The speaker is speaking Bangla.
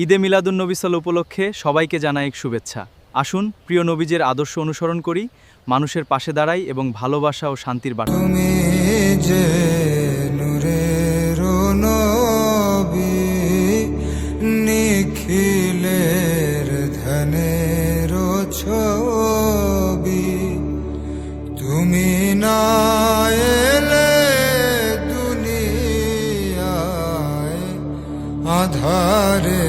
ঈদে মিলাদুন্নবী সাল্লাল্লাহু উপলক্ষে সবাইকে জানাই শুভেচ্ছা। আসুন প্রিয় নবীজের আদর্শ অনুসরণ করি, মানুষের পাশে দাঁড়াই এবং ভালোবাসা ও শান্তির বার্তা। তুমি যে নূরের নবী, নিখিলের ধনের ছবি, তুমি না এলে দুনিয়ায় আধারে